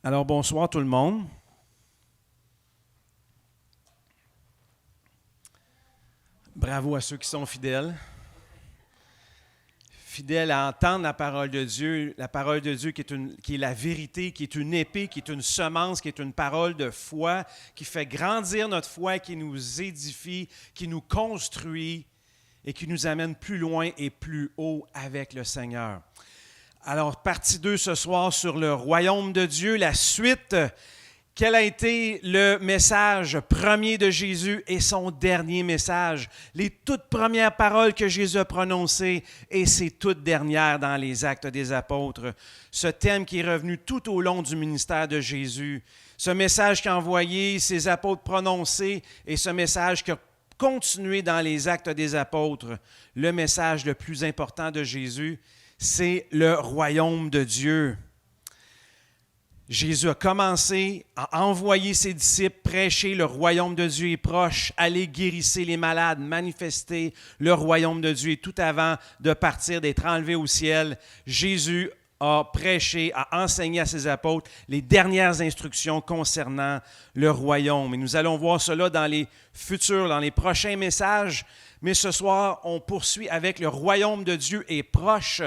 Alors, bonsoir tout le monde. Bravo à ceux qui sont fidèles. Fidèles à entendre la parole de Dieu qui est la vérité, qui est une épée, qui est une semence, qui est une parole de foi, qui fait grandir notre foi, qui nous édifie, qui nous construit et qui nous amène plus loin et plus haut avec le Seigneur. Alors, partie 2 ce soir sur le royaume de Dieu, la suite. Quel a été le message premier de Jésus et son dernier message? Les toutes premières paroles que Jésus a prononcées et ses toutes dernières dans les Actes des Apôtres. Ce thème qui est revenu tout au long du ministère de Jésus. Ce message qu'a envoyé ses apôtres prononcés et ce message qui a continué dans les Actes des Apôtres. Le message le plus important de Jésus, c'est le royaume de Dieu. Jésus a commencé à envoyer ses disciples prêcher le royaume de Dieu est proche, aller guérisser les malades, manifester le royaume de Dieu. Et tout avant de partir, d'être enlevé au ciel, Jésus a prêché, a enseigné à ses apôtres les dernières instructions concernant le royaume. Et nous allons voir cela dans les prochains messages. Mais ce soir, on poursuit avec le royaume de Dieu est proche.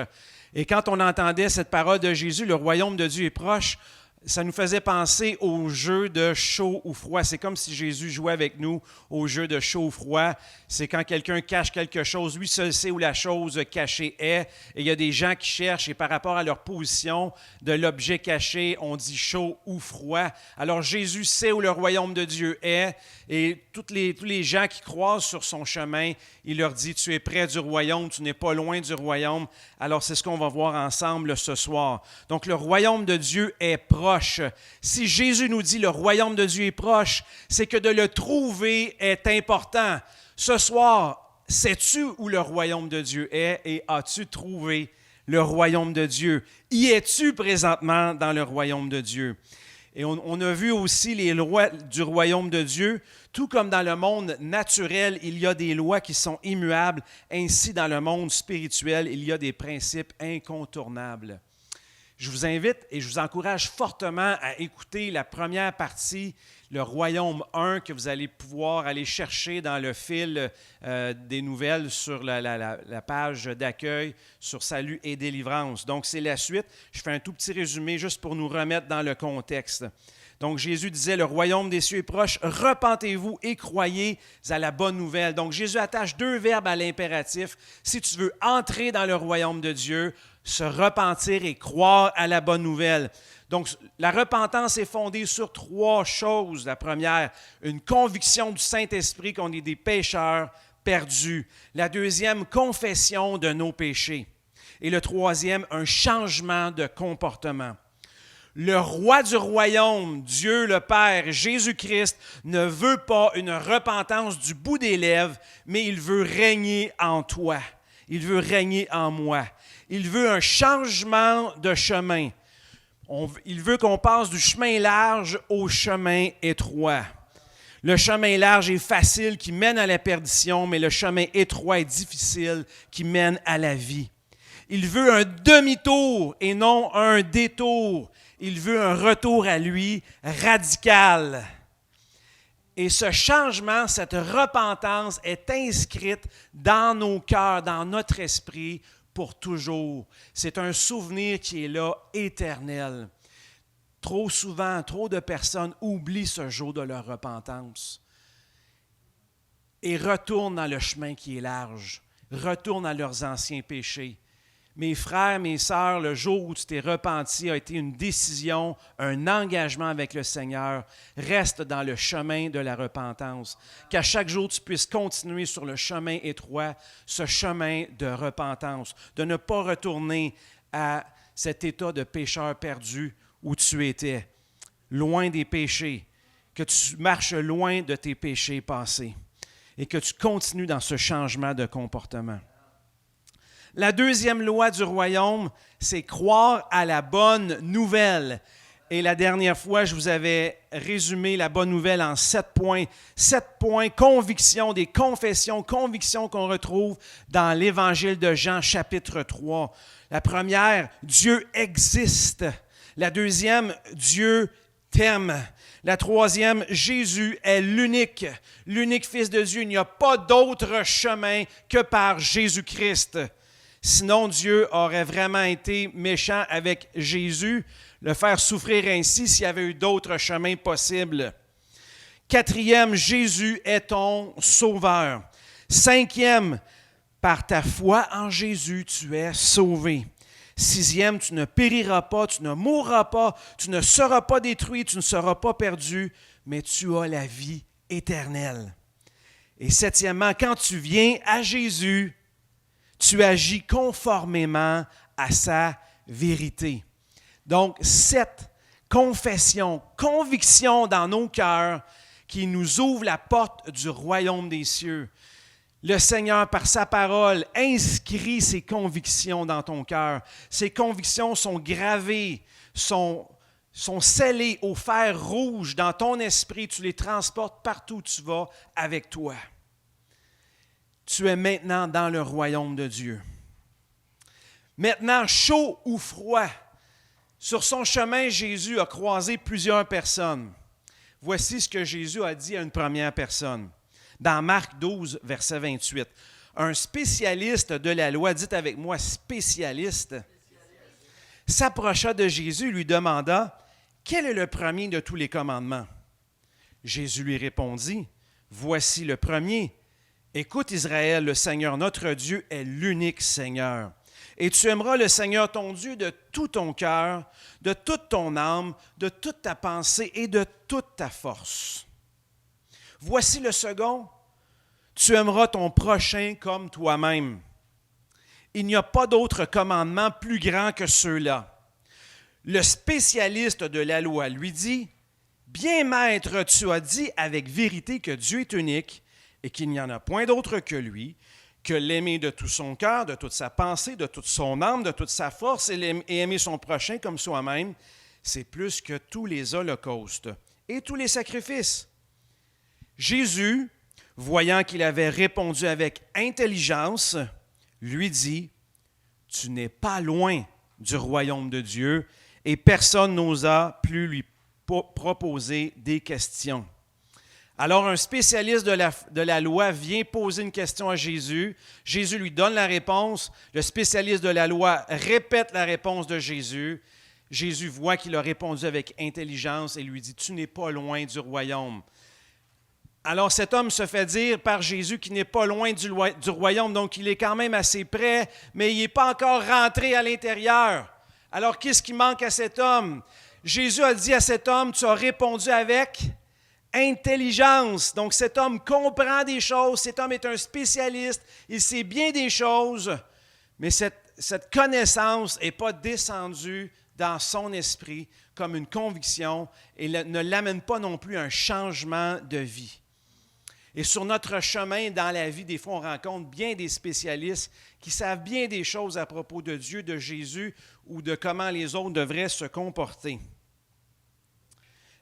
Et quand on entendait cette parole de Jésus, le royaume de Dieu est proche, ça nous faisait penser au jeu de chaud ou froid. C'est comme si Jésus jouait avec nous au jeu de chaud ou froid. C'est quand quelqu'un cache quelque chose, lui seul sait où la chose cachée est. Et il y a des gens qui cherchent et par rapport à leur position de l'objet caché, on dit chaud ou froid. Alors Jésus sait où le royaume de Dieu est et tous les gens qui croisent sur son chemin, il leur dit, tu es près du royaume, tu n'es pas loin du royaume. Alors c'est ce qu'on va voir ensemble ce soir. Donc le royaume de Dieu est proche. Si Jésus nous dit le royaume de Dieu est proche, c'est que de le trouver est important. Ce soir, sais-tu où le royaume de Dieu est et as-tu trouvé le royaume de Dieu? Y es-tu présentement dans le royaume de Dieu? Et on a vu aussi les lois du royaume de Dieu. Tout comme dans le monde naturel, il y a des lois qui sont immuables. Ainsi, dans le monde spirituel, il y a des principes incontournables. Je vous invite et je vous encourage fortement à écouter la première partie, le Royaume 1, que vous allez pouvoir aller chercher dans le fil des nouvelles sur la page d'accueil sur Salut et délivrance. Donc, c'est la suite. Je fais un tout petit résumé juste pour nous remettre dans le contexte. Donc, Jésus disait, le royaume des cieux est proche, repentez-vous et croyez à la bonne nouvelle. Donc, Jésus attache deux verbes à l'impératif. Si tu veux entrer dans le royaume de Dieu, se repentir et croire à la bonne nouvelle. Donc, la repentance est fondée sur trois choses. La première, une conviction du Saint-Esprit qu'on est des pécheurs perdus. La deuxième, confession de nos péchés. Et le troisième, un changement de comportement. Le roi du royaume, Dieu le Père, Jésus-Christ, ne veut pas une repentance du bout des lèvres, mais il veut régner en toi. Il veut régner en moi. Il veut un changement de chemin. Il veut qu'on passe du chemin large au chemin étroit. Le chemin large est facile qui mène à la perdition, mais le chemin étroit est difficile qui mène à la vie. Il veut un demi-tour et non un détour. Il veut un retour à lui radical. Et ce changement, cette repentance est inscrite dans nos cœurs, dans notre esprit pour toujours. C'est un souvenir qui est là, éternel. Trop souvent, trop de personnes oublient ce jour de leur repentance et retournent dans le chemin qui est large, retournent à leurs anciens péchés. Mes frères, mes sœurs, le jour où tu t'es repenti a été une décision, un engagement avec le Seigneur. Reste dans le chemin de la repentance. Qu'à chaque jour, tu puisses continuer sur le chemin étroit, ce chemin de repentance, de ne pas retourner à cet état de pécheur perdu où tu étais, loin des péchés, que tu marches loin de tes péchés passés et que tu continues dans ce changement de comportement. La deuxième loi du royaume, c'est croire à la bonne nouvelle. Et la dernière fois, je vous avais résumé la bonne nouvelle en 7 points. 7 points, convictions, des confessions, convictions qu'on retrouve dans l'Évangile de Jean, chapitre 3. La première, Dieu existe. La deuxième, Dieu t'aime. La troisième, Jésus est l'unique Fils de Dieu. Il n'y a pas d'autre chemin que par Jésus-Christ. Sinon, Dieu aurait vraiment été méchant avec Jésus, le faire souffrir ainsi s'il y avait eu d'autres chemins possibles. Quatrième, Jésus est ton sauveur. Cinquième, par ta foi en Jésus, tu es sauvé. Sixième, tu ne périras pas, tu ne mourras pas, tu ne seras pas détruit, tu ne seras pas perdu, mais tu as la vie éternelle. Et septièmement, quand tu viens à Jésus, tu agis conformément à sa vérité. Donc, 7 confessions, convictions dans nos cœurs qui nous ouvrent la porte du royaume des cieux. Le Seigneur, par sa parole, inscrit ses convictions dans ton cœur. Ces convictions sont gravées, sont scellées au fer rouge dans ton esprit. Tu les transportes partout où tu vas avec toi. Tu es maintenant dans le royaume de Dieu. Maintenant, chaud ou froid, sur son chemin, Jésus a croisé plusieurs personnes. Voici ce que Jésus a dit à une première personne. Dans Marc 12, verset 28. Un spécialiste de la loi, dites avec moi spécialiste, s'approcha de Jésus et lui demanda, « Quel est le premier de tous les commandements? » Jésus lui répondit, « Voici le premier. Écoute Israël, le Seigneur notre Dieu est l'unique Seigneur. Et tu aimeras le Seigneur ton Dieu de tout ton cœur, de toute ton âme, de toute ta pensée et de toute ta force. Voici le second, tu aimeras ton prochain comme toi-même. Il n'y a pas d'autre commandement plus grand que ceux-là. » Le spécialiste de la loi lui dit, « Bien maître, tu as dit avec vérité que Dieu est unique et qu'il n'y en a point d'autre que lui, que l'aimer de tout son cœur, de toute sa pensée, de toute son âme, de toute sa force et aimer son prochain comme soi-même, c'est plus que tous les holocaustes et tous les sacrifices. » Jésus, voyant qu'il avait répondu avec intelligence, lui dit, « Tu n'es pas loin du royaume de Dieu. » Et personne n'osa plus lui proposer des questions. Alors un spécialiste de la loi vient poser une question à Jésus. Jésus lui donne la réponse. Le spécialiste de la loi répète la réponse de Jésus. Jésus voit qu'il a répondu avec intelligence et lui dit, « Tu n'es pas loin du royaume. » Alors cet homme se fait dire par Jésus qu'il n'est pas loin du royaume, donc il est quand même assez près, mais il n'est pas encore rentré à l'intérieur. Alors qu'est-ce qui manque à cet homme? Jésus a dit à cet homme, tu as répondu avec intelligence. Donc cet homme comprend des choses, cet homme est un spécialiste, il sait bien des choses, mais cette connaissance n'est pas descendue dans son esprit comme une conviction et ne l'amène pas non plus à un changement de vie. Et sur notre chemin dans la vie, des fois, on rencontre bien des spécialistes qui savent bien des choses à propos de Dieu, de Jésus ou de comment les autres devraient se comporter.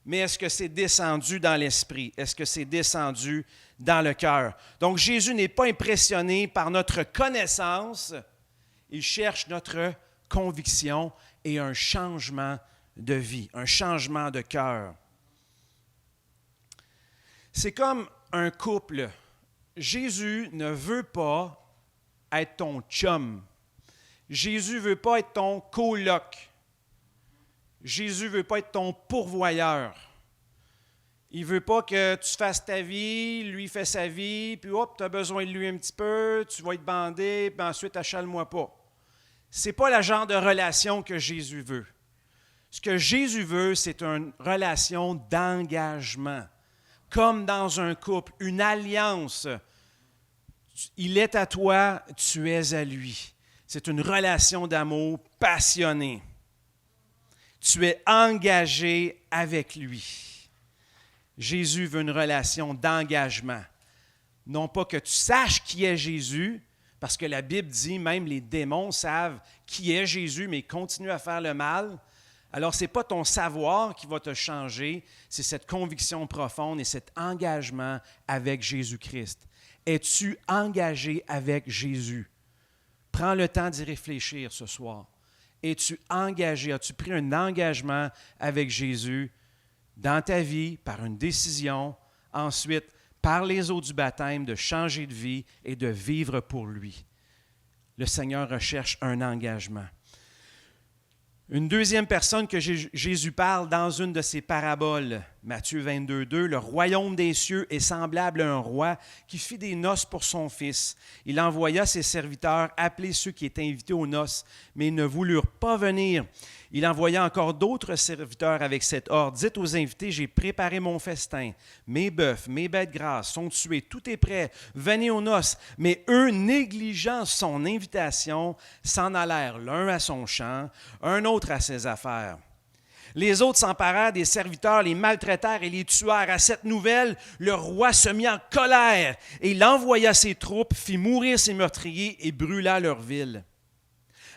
Mais est-ce que c'est descendu dans l'esprit? Est-ce que c'est descendu dans le cœur? Donc, Jésus n'est pas impressionné par notre connaissance. Il cherche notre conviction et un changement de vie, un changement de cœur. C'est comme un couple. Jésus ne veut pas être ton chum. Jésus ne veut pas être ton coloc. Jésus ne veut pas être ton pourvoyeur. Il ne veut pas que tu fasses ta vie, lui fait sa vie, puis hop, tu as besoin de lui un petit peu, tu vas être bandé, puis ensuite achale-moi pas. Ce n'est pas le genre de relation que Jésus veut. Ce que Jésus veut, c'est une relation d'engagement. Comme dans un couple, une alliance. Il est à toi, tu es à lui. C'est une relation d'amour passionnée. Tu es engagé avec lui. Jésus veut une relation d'engagement. Non pas que tu saches qui est Jésus, parce que la Bible dit, même les démons savent qui est Jésus, mais ils continuent à faire le mal. Alors, ce n'est pas ton savoir qui va te changer, c'est cette conviction profonde et cet engagement avec Jésus-Christ. Es-tu engagé avec Jésus? Prends le temps d'y réfléchir ce soir. Es-tu engagé? As-tu pris un engagement avec Jésus dans ta vie par une décision, ensuite par les eaux du baptême, de changer de vie et de vivre pour lui? Le Seigneur recherche un engagement. Une deuxième personne que Jésus parle dans une de ses paraboles, Matthieu 22, 2, « Le royaume des cieux est semblable à un roi qui fit des noces pour son fils. Il envoya ses serviteurs appeler ceux qui étaient invités aux noces, mais ils ne voulurent pas venir. Il envoya encore d'autres serviteurs avec cet ordre. Dites aux invités, j'ai préparé mon festin. Mes bœufs, mes bêtes grasses sont tués, tout est prêt. Venez aux noces. Mais eux, négligeant son invitation, s'en allèrent l'un à son champ, un autre à ses affaires. Les autres s'emparèrent des serviteurs, les maltraitèrent et les tuèrent. À cette nouvelle, le roi se mit en colère et il envoya ses troupes, fit mourir ses meurtriers et brûla leur ville.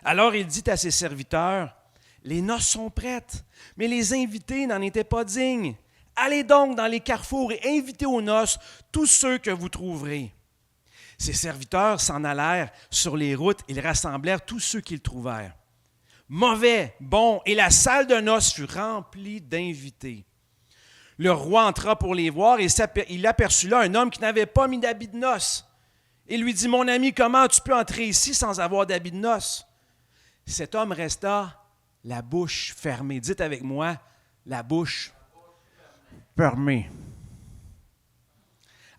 Alors il dit à ses serviteurs, « Les noces sont prêtes, mais les invités n'en étaient pas dignes. Allez donc dans les carrefours et invitez aux noces tous ceux que vous trouverez. » Ses serviteurs s'en allèrent sur les routes, ils rassemblèrent tous ceux qu'ils trouvèrent. Mauvais, bon, et la salle de noces fut remplie d'invités. Le roi entra pour les voir et il aperçut là un homme qui n'avait pas mis d'habit de noces. Il lui dit, « Mon ami, comment tu peux entrer ici sans avoir d'habit de noces? » Cet homme resta la bouche fermée. Dites avec moi, la bouche fermée.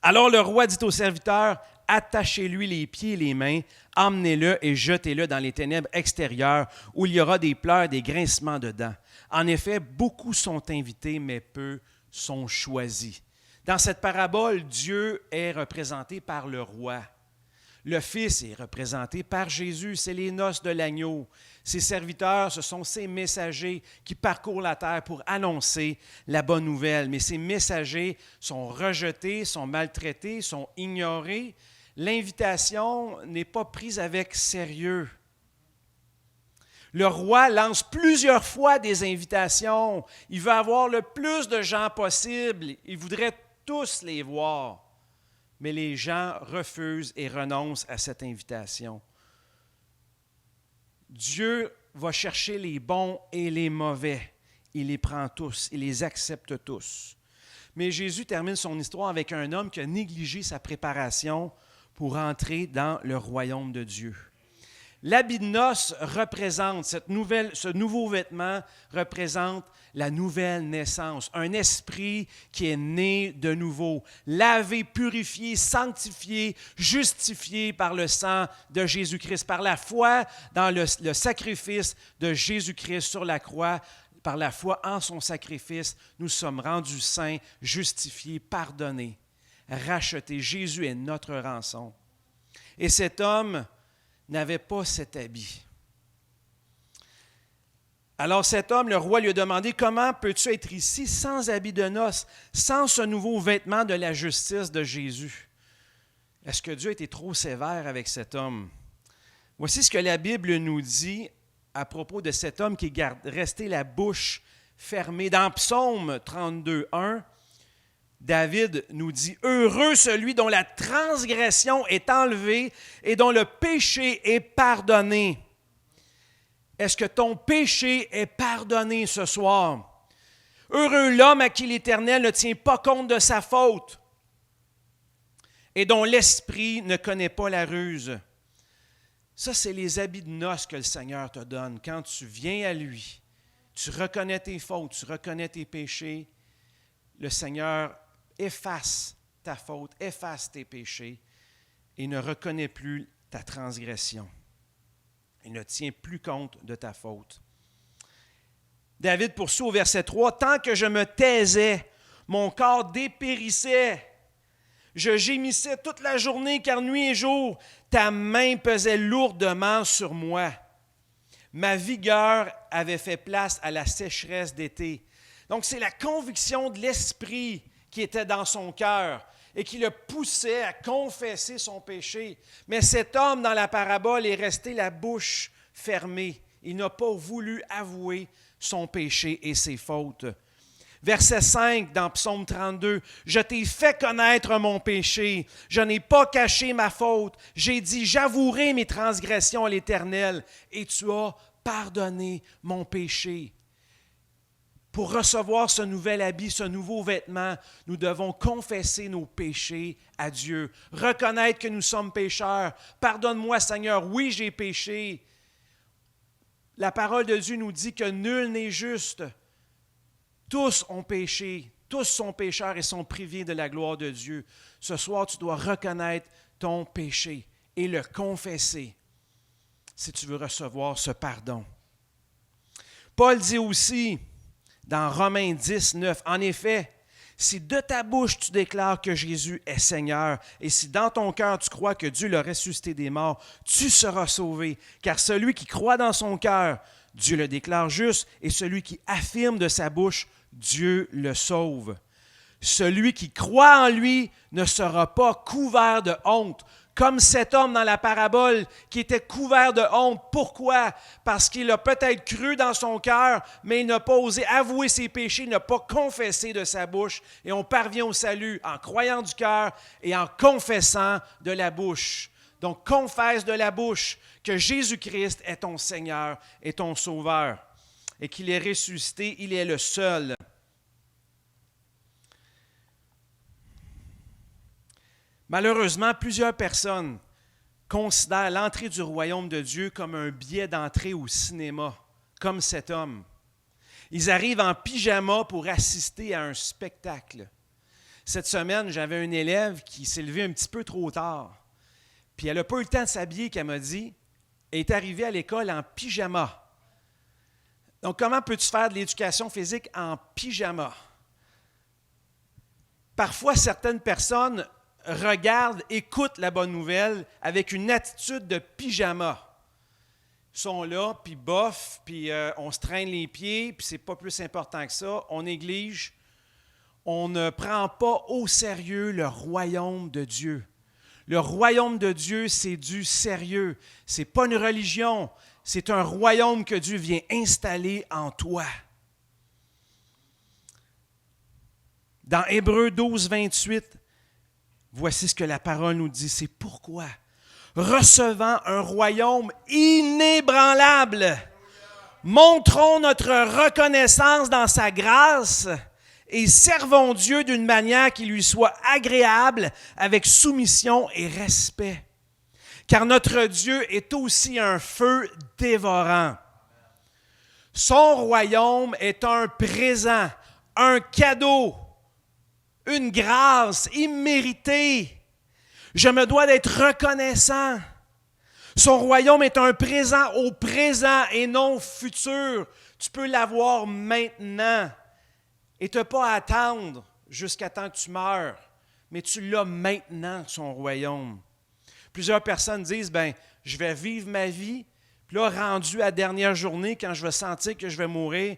Alors le roi dit aux serviteurs, « Attachez-lui les pieds et les mains, emmenez-le et jetez-le dans les ténèbres extérieures, où il y aura des pleurs, des grincements de dents. En effet, beaucoup sont invités, mais peu sont choisis. » Dans cette parabole, Dieu est représenté par le roi. Le Fils est représenté par Jésus, c'est les noces de l'agneau. Ses serviteurs, ce sont ces messagers qui parcourent la terre pour annoncer la bonne nouvelle. Mais ces messagers sont rejetés, sont maltraités, sont ignorés. L'invitation n'est pas prise avec sérieux. Le roi lance plusieurs fois des invitations. Il veut avoir le plus de gens possible. Il voudrait tous les voir. Mais les gens refusent et renoncent à cette invitation. Dieu va chercher les bons et les mauvais. Il les prend tous, il les accepte tous. Mais Jésus termine son histoire avec un homme qui a négligé sa préparation pour entrer dans le royaume de Dieu. L'habit de noces représente, ce nouveau vêtement représente la nouvelle naissance, un esprit qui est né de nouveau, lavé, purifié, sanctifié, justifié par le sang de Jésus-Christ, par la foi dans le sacrifice de Jésus-Christ sur la croix. Par la foi en son sacrifice, nous sommes rendus saints, justifiés, pardonnés, rachetés. Jésus est notre rançon. Et cet homme n'avait pas cet habit. Alors cet homme, le roi lui a demandé, « Comment peux-tu être ici sans habit de noces, sans ce nouveau vêtement de la justice de Jésus? » Est-ce que Dieu a été trop sévère avec cet homme? Voici ce que la Bible nous dit à propos de cet homme qui est resté la bouche fermée. Dans Psaume 32, 1, David nous dit, « Heureux celui dont la transgression est enlevée et dont le péché est pardonné. » Est-ce que ton péché est pardonné ce soir? Heureux l'homme à qui l'Éternel ne tient pas compte de sa faute et dont l'esprit ne connaît pas la ruse. Ça, c'est les habits de noces que le Seigneur te donne. Quand tu viens à lui, tu reconnais tes fautes, tu reconnais tes péchés, le Seigneur efface ta faute, efface tes péchés et ne reconnaît plus ta transgression. Il ne tient plus compte de ta faute. David poursuit au verset 3, « Tant que je me taisais, mon corps dépérissait. Je gémissais toute la journée, car nuit et jour, ta main pesait lourdement sur moi. Ma vigueur avait fait place à la sécheresse d'été. » Donc, c'est la conviction de l'esprit qui était dans son cœur et qui le poussait à confesser son péché. Mais cet homme, dans la parabole, est resté la bouche fermée. Il n'a pas voulu avouer son péché et ses fautes. Verset 5 dans Psaume 32, « Je t'ai fait connaître mon péché, je n'ai pas caché ma faute. J'ai dit, j'avouerai mes transgressions à l'Éternel, et tu as pardonner mon péché. Pour recevoir ce nouvel habit, ce nouveau vêtement, nous devons confesser nos péchés à Dieu. Reconnaître que nous sommes pécheurs. Pardonne-moi, Seigneur, oui, j'ai péché. La parole de Dieu nous dit que nul n'est juste. Tous ont péché. Tous sont pécheurs et sont privés de la gloire de Dieu. Ce soir, tu dois reconnaître ton péché et le confesser si tu veux recevoir ce pardon. Paul dit aussi, dans Romains 10, 9, en effet, si de ta bouche tu déclares que Jésus est Seigneur, et si dans ton cœur tu crois que Dieu l'a ressuscité des morts, tu seras sauvé. Car celui qui croit dans son cœur, Dieu le déclare juste, et celui qui affirme de sa bouche, Dieu le sauve. Celui qui croit en lui ne sera pas couvert de honte, comme cet homme dans la parabole qui était couvert de honte. Pourquoi? Parce qu'il a peut-être cru dans son cœur, mais il n'a pas osé avouer ses péchés, il n'a pas confessé de sa bouche. Et on parvient au salut en croyant du cœur et en confessant de la bouche. Donc, confesse de la bouche que Jésus-Christ est ton Seigneur et ton Sauveur et qu'il est ressuscité, il est le seul. Malheureusement, plusieurs personnes considèrent l'entrée du royaume de Dieu comme un billet d'entrée au cinéma, comme cet homme. Ils arrivent en pyjama pour assister à un spectacle. Cette semaine, j'avais une élève qui s'est levée un petit peu trop tard. Puis elle n'a pas eu le temps de s'habiller, qu'elle m'a dit. Elle est arrivée à l'école en pyjama. Donc, comment peux-tu faire de l'éducation physique en pyjama? Parfois, certaines personnes regardent, écoutent la bonne nouvelle avec une attitude de pyjama. Ils sont là, puis bof, puis on se traîne les pieds, puis c'est pas plus important que ça. On néglige. On ne prend pas au sérieux le royaume de Dieu. Le royaume de Dieu, c'est du sérieux. Ce n'est pas une religion. C'est un royaume que Dieu vient installer en toi. Dans Hébreux 12, 28, voici ce que la parole nous dit. C'est pourquoi, recevant un royaume inébranlable, montrons notre reconnaissance dans sa grâce et servons Dieu d'une manière qui lui soit agréable, avec soumission et respect. Car notre Dieu est aussi un feu dévorant. Son royaume est un présent, un cadeau, une grâce imméritée. Je me dois d'être reconnaissant. Son royaume est un présent au présent et non futur. Tu peux l'avoir maintenant et tu n'as pas à attendre jusqu'à temps que tu meurs, mais tu l'as maintenant, son royaume. Plusieurs personnes disent, je vais vivre ma vie, puis là, rendu à la dernière journée, quand je vais sentir que je vais mourir,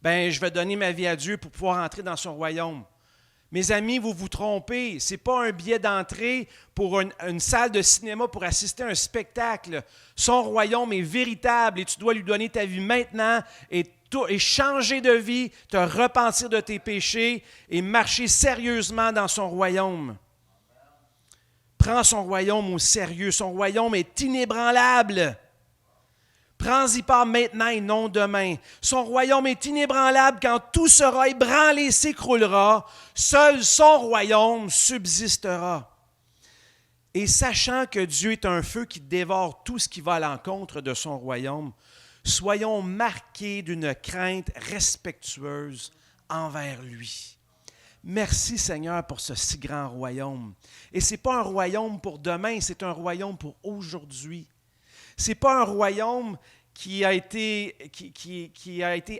je vais donner ma vie à Dieu pour pouvoir entrer dans son royaume. Mes amis, vous vous trompez. Ce n'est pas un billet d'entrée pour une salle de cinéma pour assister à un spectacle. Son royaume est véritable et tu dois lui donner ta vie maintenant et changer de vie, te repentir de tes péchés et marcher sérieusement dans son royaume. Prends son royaume au sérieux. Son royaume est inébranlable. Prends-y part maintenant et non demain. Son royaume est inébranlable. Quand tout sera ébranlé, s'écroulera. Seul son royaume subsistera. Et sachant que Dieu est un feu qui dévore tout ce qui va à l'encontre de son royaume, soyons marqués d'une crainte respectueuse envers lui. Merci Seigneur pour ce si grand royaume. Et ce n'est pas un royaume pour demain, c'est un royaume pour aujourd'hui. Ce n'est pas un royaume qui a été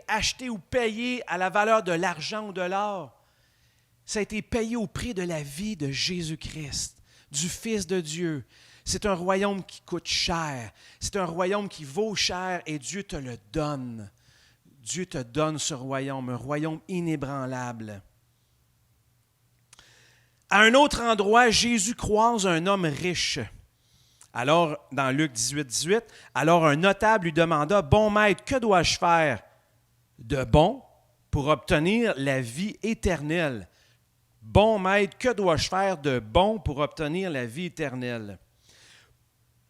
acheté ou payé à la valeur de l'argent ou de l'or. Ça a été payé au prix de la vie de Jésus-Christ, du Fils de Dieu. C'est un royaume qui coûte cher. C'est un royaume qui vaut cher et Dieu te le donne. Dieu te donne ce royaume, un royaume inébranlable. À un autre endroit, Jésus croise un homme riche. Alors, dans Luc 18, 18, alors un notable lui demanda, « Bon maître, que dois-je faire de bon pour obtenir la vie éternelle? » Bon maître, que dois-je faire de bon pour obtenir la vie éternelle?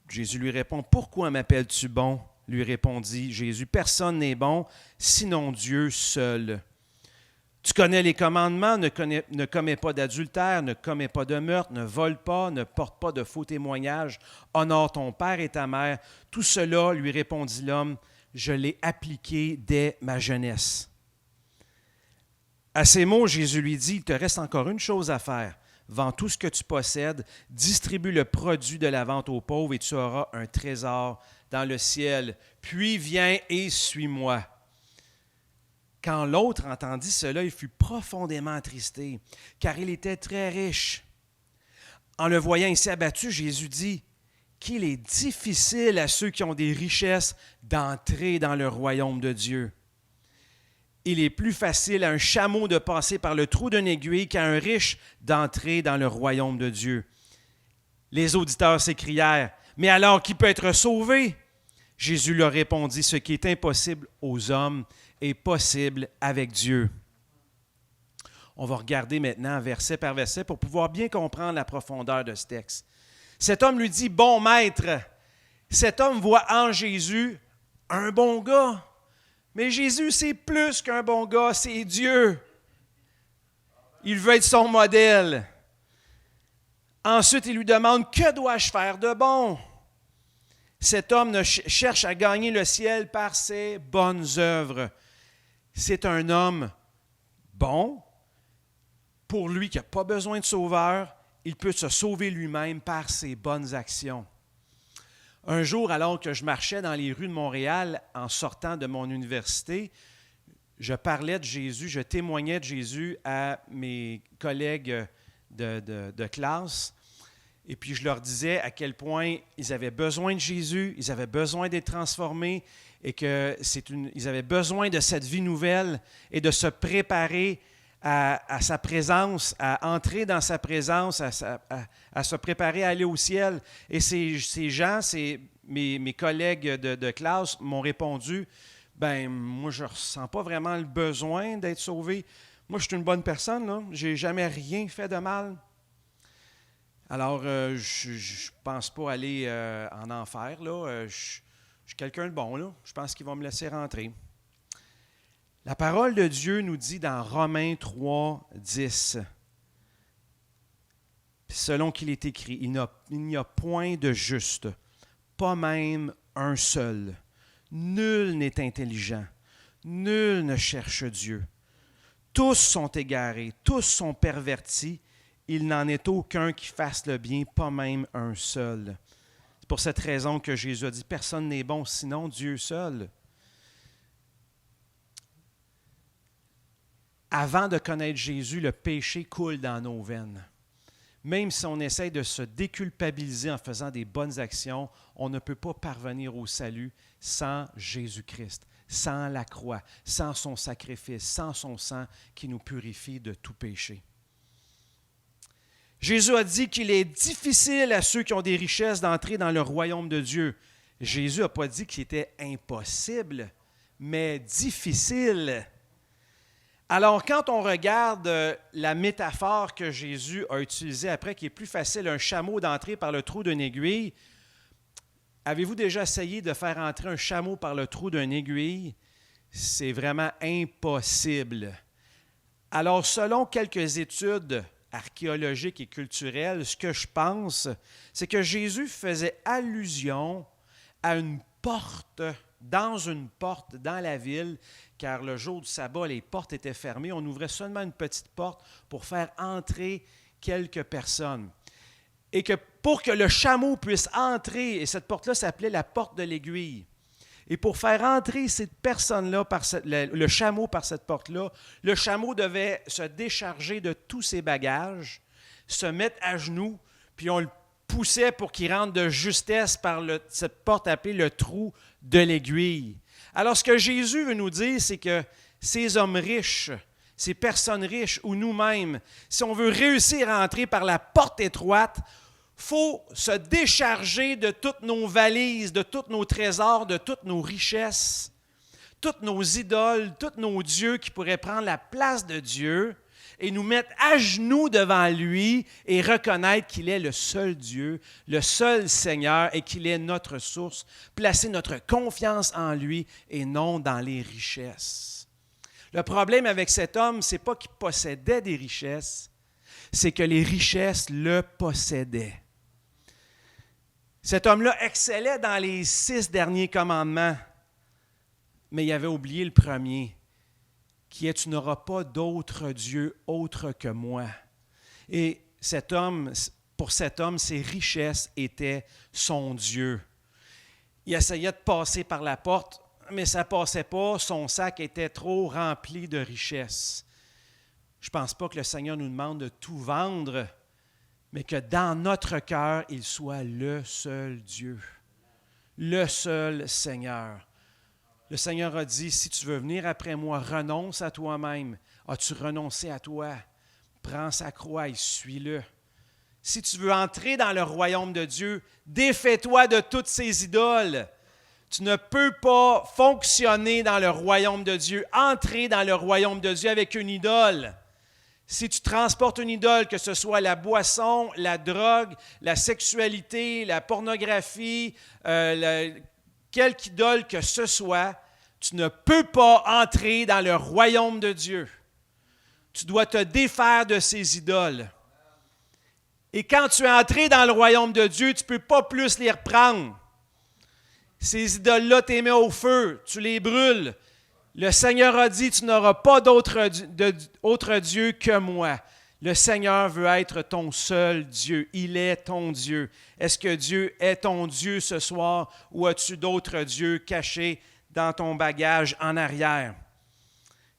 Jésus lui répond, « Pourquoi m'appelles-tu bon? lui répondit Jésus. Personne n'est bon, sinon Dieu seul. Tu connais les commandements, ne commets pas d'adultère, ne commets pas de meurtre, ne vole pas, ne porte pas de faux témoignages, honore ton père et ta mère. Tout cela, lui répondit l'homme, je l'ai appliqué dès ma jeunesse. À ces mots, Jésus lui dit, il te reste encore une chose à faire. Vends tout ce que tu possèdes, distribue le produit de la vente aux pauvres et tu auras un trésor dans le ciel. Puis viens et suis-moi. Quand l'autre entendit cela, il fut profondément attristé, car il était très riche. En le voyant ainsi abattu, Jésus dit qu'il est difficile à ceux qui ont des richesses d'entrer dans le royaume de Dieu. Il est plus facile à un chameau de passer par le trou d'une aiguille qu'à un riche d'entrer dans le royaume de Dieu. Les auditeurs s'écrièrent, « Mais alors qui peut être sauvé? » Jésus leur répondit, « Ce qui est impossible aux hommes est possible avec Dieu. » On va regarder maintenant verset par verset pour pouvoir bien comprendre la profondeur de ce texte. Cet homme lui dit, « Bon maître », cet homme voit en Jésus un bon gars. Mais Jésus, c'est plus qu'un bon gars, c'est Dieu. Il veut être son modèle. Ensuite, il lui demande, « Que dois-je faire de bon? » Cet homme cherche à gagner le ciel par ses bonnes œuvres. C'est un homme bon, pour lui qui n'a pas besoin de sauveur, il peut se sauver lui-même par ses bonnes actions. Un jour, alors que je marchais dans les rues de Montréal en sortant de mon université, je parlais de Jésus, je témoignais de Jésus à mes collègues de classe. Et puis je leur disais à quel point ils avaient besoin de Jésus, ils avaient besoin d'être transformés et qu'ils avaient besoin de cette vie nouvelle et de se préparer à sa présence, à entrer dans sa présence, à se préparer à aller au ciel. Et ces gens, mes collègues de classe m'ont répondu, « Ben moi je ne ressens pas vraiment le besoin d'être sauvé. Moi je suis une bonne personne, là. Je n'ai jamais rien fait de mal. » Alors, je ne pense pas aller en enfer, là. Je suis quelqu'un de bon, là. Je pense qu'il va me laisser rentrer. La parole de Dieu nous dit dans Romains 3, 10, selon qu'il est écrit, il n'y a point de juste, pas même un seul. Nul n'est intelligent, nul ne cherche Dieu. Tous sont égarés, tous sont pervertis. Il n'en est aucun qui fasse le bien, pas même un seul. C'est pour cette raison que Jésus a dit, personne n'est bon, sinon Dieu seul. Avant de connaître Jésus, le péché coule dans nos veines. Même si on essaie de se déculpabiliser en faisant des bonnes actions, on ne peut pas parvenir au salut sans Jésus-Christ, sans la croix, sans son sacrifice, sans son sang qui nous purifie de tout péché. Jésus a dit qu'il est difficile à ceux qui ont des richesses d'entrer dans le royaume de Dieu. Jésus n'a pas dit qu'il était impossible, mais difficile. Alors, quand on regarde la métaphore que Jésus a utilisée après, qui est plus facile un chameau d'entrer par le trou d'une aiguille, avez-vous déjà essayé de faire entrer un chameau par le trou d'une aiguille? C'est vraiment impossible. Alors, selon quelques études archéologiques et culturelles, ce que je pense, c'est que Jésus faisait allusion à une porte, dans la ville, car le jour du sabbat, les portes étaient fermées. On ouvrait seulement une petite porte pour faire entrer quelques personnes. Et que pour que le chameau puisse entrer, et cette porte-là s'appelait la porte de l'aiguille, et pour faire entrer cette personne-là, le chameau par cette porte-là, le chameau devait se décharger de tous ses bagages, se mettre à genoux, puis on le poussait pour qu'il rentre de justesse par cette porte appelée le trou de l'aiguille. Alors, ce que Jésus veut nous dire, c'est que ces hommes riches, ces personnes riches ou nous-mêmes, si on veut réussir à entrer par la porte étroite, il faut se décharger de toutes nos valises, de tous nos trésors, de toutes nos richesses, toutes nos idoles, tous nos dieux qui pourraient prendre la place de Dieu, et nous mettre à genoux devant lui et reconnaître qu'il est le seul Dieu, le seul Seigneur et qu'il est notre source, placer notre confiance en lui et non dans les richesses. Le problème avec cet homme, ce n'est pas qu'il possédait des richesses, c'est que les richesses le possédaient. Cet homme-là excellait dans les 6 derniers commandements, mais il avait oublié le premier, qui est « Tu n'auras pas d'autre Dieu autre que moi ». Et pour cet homme, ses richesses étaient son Dieu. Il essayait de passer par la porte, mais ça ne passait pas. Son sac était trop rempli de richesses. Je ne pense pas que le Seigneur nous demande de tout vendre, mais que dans notre cœur, il soit le seul Dieu, le seul Seigneur. Le Seigneur a dit, si tu veux venir après moi, renonce à toi-même. As-tu renoncé à toi? Prends sa croix et suis-le. Si tu veux entrer dans le royaume de Dieu, défais-toi de toutes ces idoles. Tu ne peux pas fonctionner dans le royaume de Dieu, entrer dans le royaume de Dieu avec une idole. Si tu transportes une idole, que ce soit la boisson, la drogue, la sexualité, la pornographie, quelque idole que ce soit, tu ne peux pas entrer dans le royaume de Dieu. Tu dois te défaire de ces idoles. Et quand tu es entré dans le royaume de Dieu, tu ne peux pas plus les reprendre. Ces idoles-là, tu les mets au feu, tu les brûles. Le Seigneur a dit, tu n'auras pas d'autre Dieu que moi. Le Seigneur veut être ton seul Dieu. Il est ton Dieu. Est-ce que Dieu est ton Dieu ce soir ou as-tu d'autres dieux cachés dans ton bagage en arrière?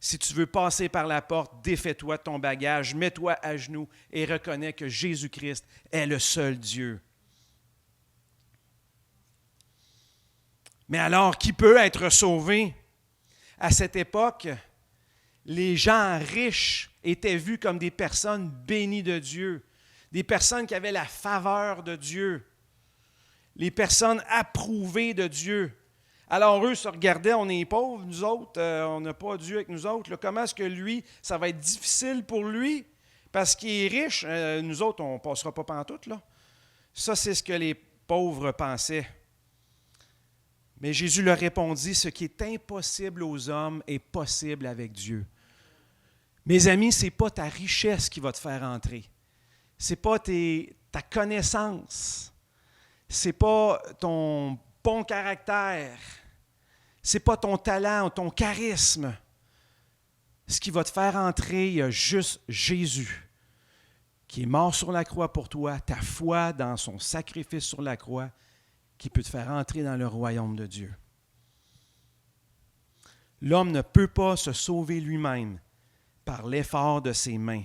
Si tu veux passer par la porte, défais-toi de ton bagage, mets-toi à genoux et reconnais que Jésus-Christ est le seul Dieu. Mais alors, qui peut être sauvé? À cette époque, les gens riches étaient vus comme des personnes bénies de Dieu, des personnes qui avaient la faveur de Dieu, les personnes approuvées de Dieu. Alors eux se regardaient, on est pauvres, nous autres, on n'a pas Dieu avec nous autres. Là, comment est-ce que lui, ça va être difficile pour lui? Parce qu'il est riche, nous autres, on ne passera pas pantoute, là. Ça, c'est ce que les pauvres pensaient. Mais Jésus leur répondit, ce qui est impossible aux hommes est possible avec Dieu. Mes amis, ce n'est pas ta richesse qui va te faire entrer. Ce n'est pas ta connaissance. Ce n'est pas ton bon caractère. Ce n'est pas ton talent ou ton charisme. Ce qui va te faire entrer, il y a juste Jésus qui est mort sur la croix pour toi, ta foi dans son sacrifice sur la croix, qui peut te faire entrer dans le royaume de Dieu. L'homme ne peut pas se sauver lui-même par l'effort de ses mains.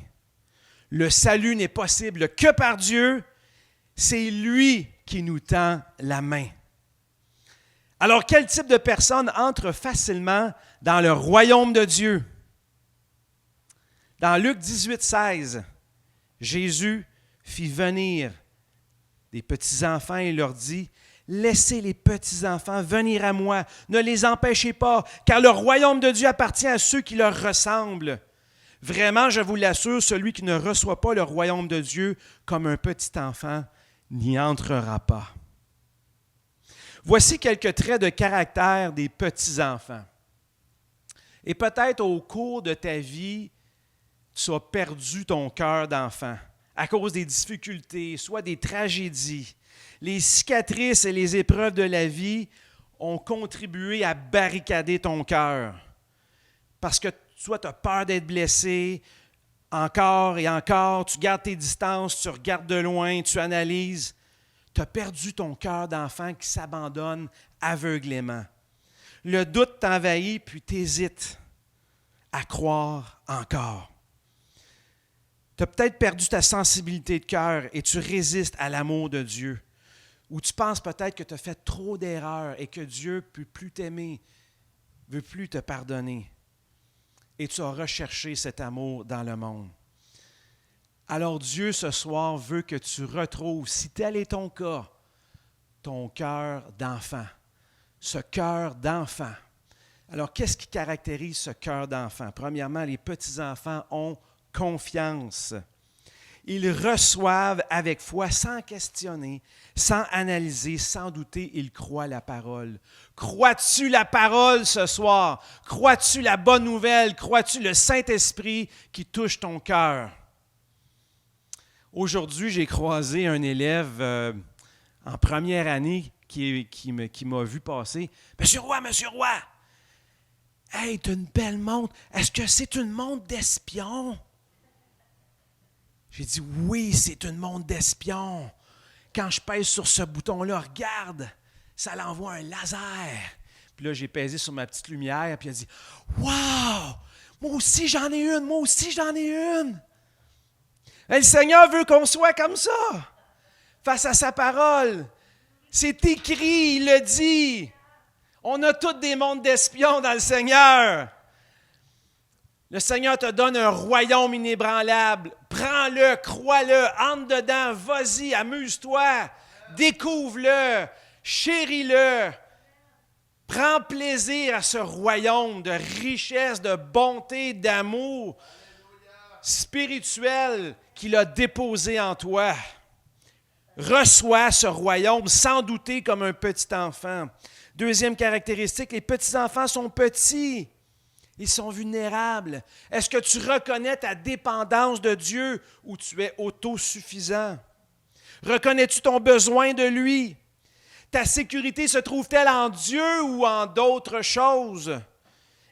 Le salut n'est possible que par Dieu. C'est lui qui nous tend la main. Alors, quel type de personne entre facilement dans le royaume de Dieu? Dans Luc 18, 16, Jésus fit venir des petits-enfants et leur dit, « Laissez les petits-enfants venir à moi, ne les empêchez pas, car le royaume de Dieu appartient à ceux qui leur ressemblent. Vraiment, je vous l'assure, celui qui ne reçoit pas le royaume de Dieu comme un petit enfant n'y entrera pas. » Voici quelques traits de caractère des petits-enfants. Et peut-être au cours de ta vie, tu as perdu ton cœur d'enfant à cause des difficultés, soit des tragédies. Les cicatrices et les épreuves de la vie ont contribué à barricader ton cœur. Parce que soit tu as peur d'être blessé, encore et encore, tu gardes tes distances, tu regardes de loin, tu analyses. Tu as perdu ton cœur d'enfant qui s'abandonne aveuglément. Le doute t'envahit, puis tu hésites à croire encore. Tu as peut-être perdu ta sensibilité de cœur et tu résistes à l'amour de Dieu. Ou tu penses peut-être que tu as fait trop d'erreurs et que Dieu ne peut plus t'aimer, ne veut plus te pardonner. Et tu as recherché cet amour dans le monde. Alors Dieu, ce soir, veut que tu retrouves, si tel est ton cas, ton cœur d'enfant. Ce cœur d'enfant. Alors, qu'est-ce qui caractérise ce cœur d'enfant? Premièrement, les petits-enfants ont confiance. Ils reçoivent avec foi, sans questionner, sans analyser, sans douter, ils croient la parole. Crois-tu la parole ce soir? Crois-tu la bonne nouvelle? Crois-tu le Saint-Esprit qui touche ton cœur? Aujourd'hui, j'ai croisé un élève en première année qui m'a vu passer. « Monsieur Roy, hey, t'as une belle montre. Est-ce que c'est une montre d'espion? » J'ai dit, oui, c'est une montre d'espion. Quand je pèse sur ce bouton-là, regarde, ça l'envoie un laser. Puis là, j'ai pesé sur ma petite lumière, puis il a dit, wow, moi aussi j'en ai une. Et le Seigneur veut qu'on soit comme ça, face à sa parole. C'est écrit, il le dit. On a toutes des montres d'espions dans le Seigneur. Le Seigneur te donne un royaume inébranlable. Prends-le, crois-le, entre dedans, vas-y, amuse-toi, découvre-le, chéris-le. Prends plaisir à ce royaume de richesse, de bonté, d'amour spirituel qu'il a déposé en toi. Reçois ce royaume sans douter comme un petit enfant. Deuxième caractéristique, les petits-enfants sont petits. Ils sont vulnérables. Est-ce que tu reconnais ta dépendance de Dieu ou tu es autosuffisant? Reconnais-tu ton besoin de lui? Ta sécurité se trouve-t-elle en Dieu ou en d'autres choses?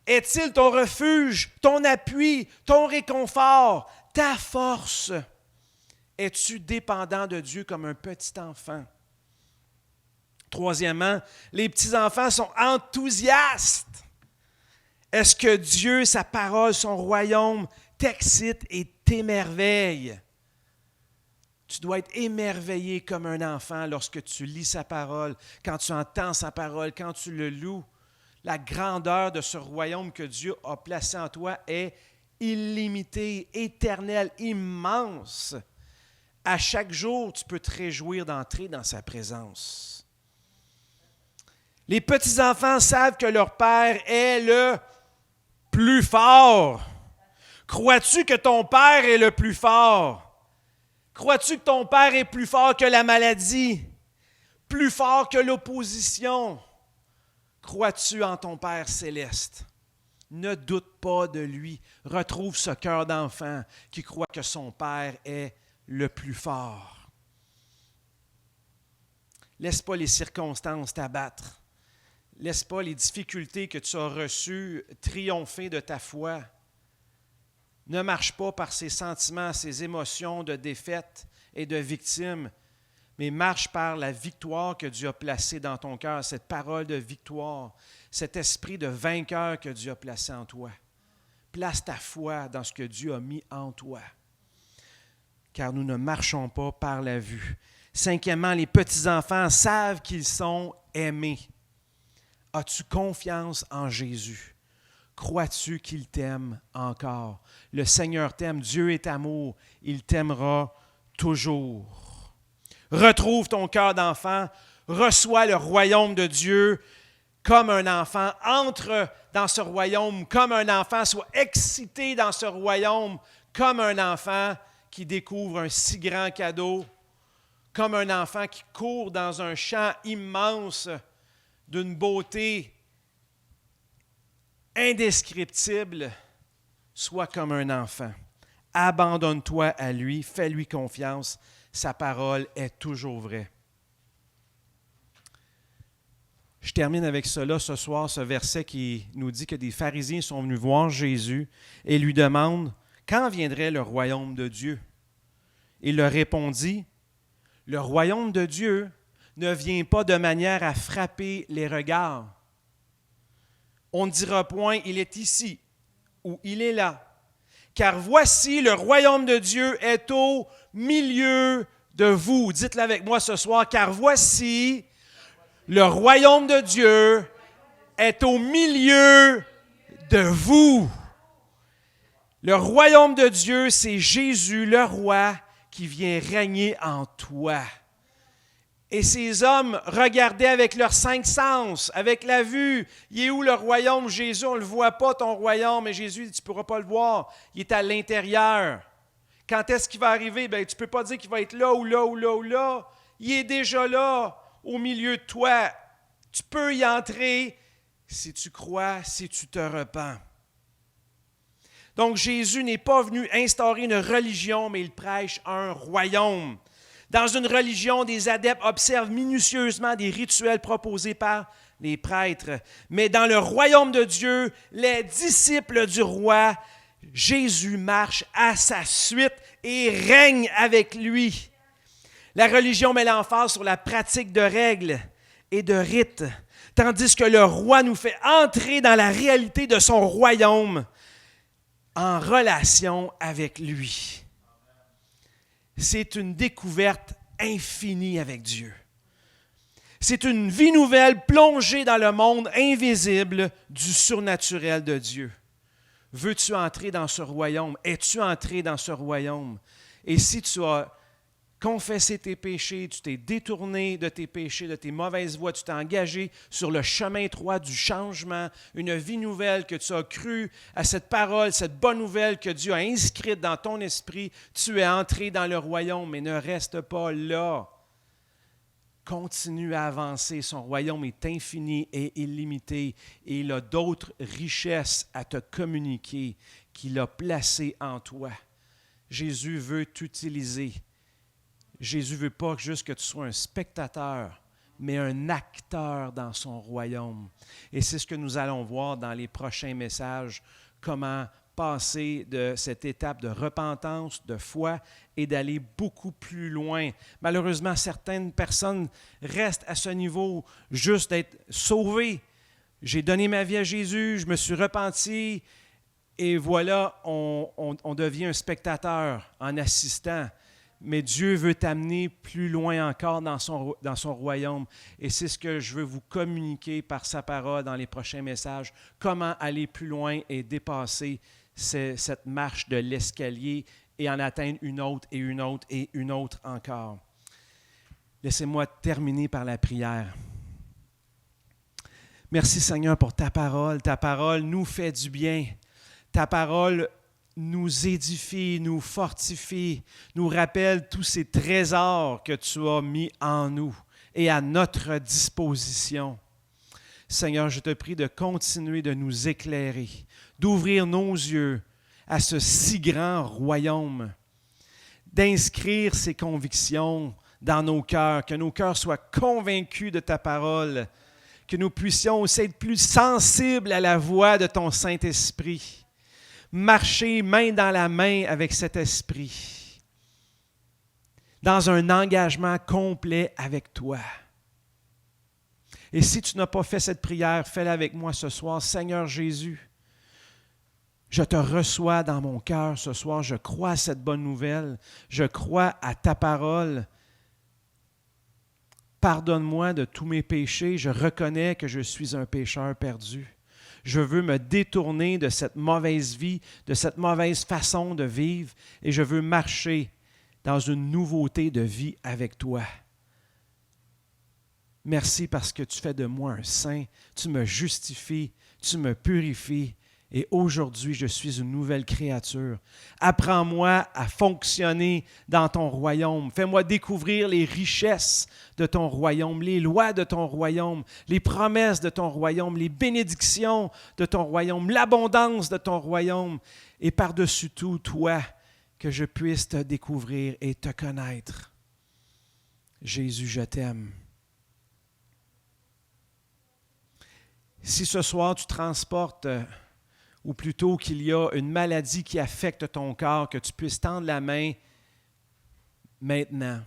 Est-il ton refuge, ton appui, ton réconfort, ta force? Es-tu dépendant de Dieu comme un petit enfant? Troisièmement, les petits-enfants sont enthousiastes. Est-ce que Dieu, sa parole, son royaume t'excite et t'émerveille? Tu dois être émerveillé comme un enfant lorsque tu lis sa parole, quand tu entends sa parole, quand tu le loues. La grandeur de ce royaume que Dieu a placé en toi est illimitée, éternelle, immense. À chaque jour, tu peux te réjouir d'entrer dans sa présence. Les petits-enfants savent que leur Père est le plus fort. Crois-tu que ton Père est le plus fort? Crois-tu que ton Père est plus fort que la maladie? Plus fort que l'opposition? Crois-tu en ton Père céleste? Ne doute pas de lui. Retrouve ce cœur d'enfant qui croit que son Père est le plus fort. Laisse pas les circonstances t'abattre. Laisse pas les difficultés que tu as reçues triompher de ta foi. Ne marche pas par ces sentiments, ces émotions de défaite et de victime, mais marche par la victoire que Dieu a placée dans ton cœur, cette parole de victoire, cet esprit de vainqueur que Dieu a placé en toi. Place ta foi dans ce que Dieu a mis en toi, car nous ne marchons pas par la vue. Cinquièmement, les petits-enfants savent qu'ils sont aimés. As-tu confiance en Jésus? Crois-tu qu'il t'aime encore? Le Seigneur t'aime, Dieu est amour, il t'aimera toujours. Retrouve ton cœur d'enfant, reçois le royaume de Dieu comme un enfant, entre dans ce royaume comme un enfant, sois excité dans ce royaume comme un enfant qui découvre un si grand cadeau, comme un enfant qui court dans un champ immense d'une beauté indescriptible, sois comme un enfant. Abandonne-toi à lui, fais-lui confiance. Sa parole est toujours vraie. Je termine avec cela ce soir, ce verset qui nous dit que des pharisiens sont venus voir Jésus et lui demandent « Quand viendrait le royaume de Dieu? » Il leur répondit « Le royaume de Dieu ne vient pas de manière à frapper les regards. On ne dira point, il est ici ou il est là. Car voici, le royaume de Dieu est au milieu de vous. » Dites-le avec moi ce soir, car voici, le royaume de Dieu est au milieu de vous. Le royaume de Dieu, c'est Jésus, le roi, qui vient régner en toi. Et ces hommes regardaient avec leurs 5 sens, avec la vue. Il est où le royaume, Jésus? On ne le voit pas, ton royaume. Et Jésus dit, tu ne pourras pas le voir. Il est à l'intérieur. Quand est-ce qu'il va arriver? Bien, tu ne peux pas dire qu'il va être là ou là ou là ou là. Il est déjà là, au milieu de toi. Tu peux y entrer si tu crois, si tu te repens. Donc, Jésus n'est pas venu instaurer une religion, mais il prêche un royaume. Dans une religion, des adeptes observent minutieusement des rituels proposés par les prêtres. Mais dans le royaume de Dieu, les disciples du roi, Jésus marche à sa suite et règne avec lui. La religion met l'emphase sur la pratique de règles et de rites, tandis que le roi nous fait entrer dans la réalité de son royaume en relation avec lui. C'est une découverte infinie avec Dieu. C'est une vie nouvelle plongée dans le monde invisible du surnaturel de Dieu. Veux-tu entrer dans ce royaume? Es-tu entré dans ce royaume? Et si tu as confessé tes péchés, tu t'es détourné de tes péchés, de tes mauvaises voies, tu t'es engagé sur le chemin étroit du changement, une vie nouvelle que tu as cru à cette parole, cette bonne nouvelle que Dieu a inscrite dans ton esprit, tu es entré dans le royaume, mais ne reste pas là. Continue à avancer. Son royaume est infini et illimité et il a d'autres richesses à te communiquer qu'il a placées en toi. Jésus veut t'utiliser. Jésus ne veut pas juste que tu sois un spectateur, mais un acteur dans son royaume. Et c'est ce que nous allons voir dans les prochains messages, comment passer de cette étape de repentance, de foi et d'aller beaucoup plus loin. Malheureusement, certaines personnes restent à ce niveau juste d'être sauvées. J'ai donné ma vie à Jésus, je me suis repenti et voilà, on devient un spectateur en assistant. Mais Dieu veut t'amener plus loin encore dans son royaume. Et c'est ce que je veux vous communiquer par sa parole dans les prochains messages. Comment aller plus loin et dépasser cette marche de l'escalier et en atteindre une autre et une autre et une autre encore. Laissez-moi terminer par la prière. Merci Seigneur pour ta parole. Ta parole nous fait du bien. Ta parole nous édifie, nous fortifie, nous rappelle tous ces trésors que tu as mis en nous et à notre disposition. Seigneur, je te prie de continuer de nous éclairer, d'ouvrir nos yeux à ce si grand royaume, d'inscrire ces convictions dans nos cœurs, que nos cœurs soient convaincus de ta parole, que nous puissions aussi être plus sensibles à la voix de ton Saint-Esprit. Marcher main dans la main avec cet esprit, dans un engagement complet avec toi. Et si tu n'as pas fait cette prière, fais-la avec moi ce soir. Seigneur Jésus, je te reçois dans mon cœur ce soir. Je crois à cette bonne nouvelle. Je crois à ta parole. Pardonne-moi de tous mes péchés. Je reconnais que je suis un pécheur perdu. Je veux me détourner de cette mauvaise vie, de cette mauvaise façon de vivre et je veux marcher dans une nouveauté de vie avec toi. Merci parce que tu fais de moi un saint, tu me justifies, tu me purifies et aujourd'hui je suis une nouvelle créature. Apprends-moi à fonctionner dans ton royaume. Fais-moi découvrir les richesses de ton royaume, les lois de ton royaume, les promesses de ton royaume, les bénédictions de ton royaume, l'abondance de ton royaume. Et par-dessus tout, toi, que je puisse te découvrir et te connaître. Jésus, je t'aime. Si ce soir tu transportes, ou plutôt qu'il y a une maladie qui affecte ton corps, que tu puisses tendre la main maintenant.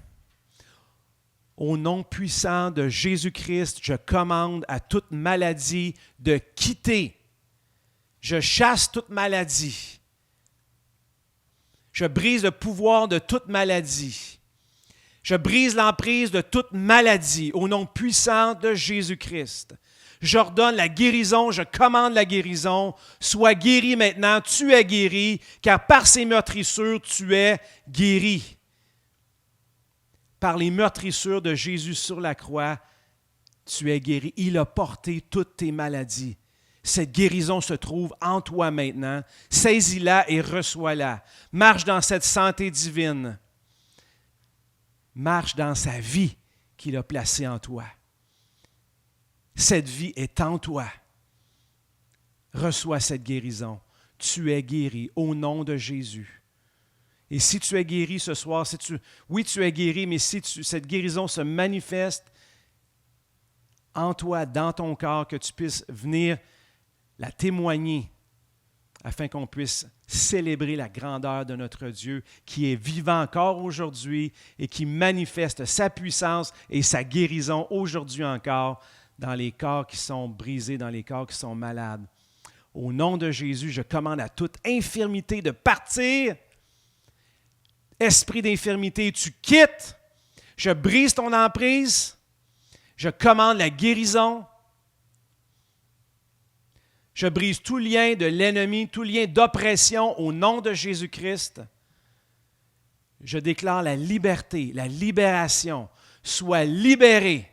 Au nom puissant de Jésus-Christ, je commande à toute maladie de quitter. Je chasse toute maladie. Je brise le pouvoir de toute maladie. Je brise l'emprise de toute maladie au nom puissant de Jésus-Christ. J'ordonne la guérison, je commande la guérison. Sois guéri maintenant, tu es guéri, car par ces meurtrissures, tu es guéri. par les meurtrissures de Jésus sur la croix, tu es guéri. Il a porté toutes tes maladies. Cette guérison se trouve en toi maintenant. Saisis-la et reçois-la. Marche dans cette santé divine. Marche dans sa vie qu'il a placée en toi. Cette vie est en toi. Reçois cette guérison. Tu es guéri au nom de Jésus. Et si tu es guéri ce soir, oui, tu es guéri, mais si cette guérison se manifeste en toi, dans ton corps, que tu puisses venir la témoigner afin qu'on puisse célébrer la grandeur de notre Dieu qui est vivant encore aujourd'hui et qui manifeste sa puissance et sa guérison aujourd'hui encore dans les corps qui sont brisés, dans les corps qui sont malades. Au nom de Jésus, je commande à toute infirmité de partir. Esprit d'infirmité, tu quittes. Je brise ton emprise. Je commande la guérison. Je brise tout lien de l'ennemi, tout lien d'oppression au nom de Jésus-Christ. Je déclare la liberté, la libération. Sois libéré.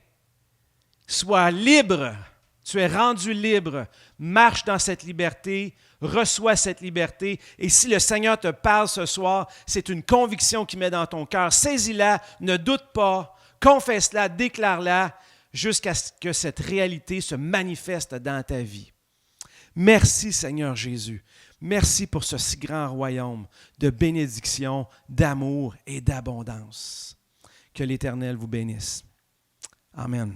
Sois libre. Tu es rendu libre. Marche dans cette liberté. Reçois cette liberté. Et si le Seigneur te parle ce soir, c'est une conviction qu'il met dans ton cœur. Saisis-la, ne doute pas, confesse-la, déclare-la, jusqu'à ce que cette réalité se manifeste dans ta vie. Merci Seigneur Jésus. Merci pour ce si grand royaume de bénédiction, d'amour et d'abondance. Que l'Éternel vous bénisse. Amen.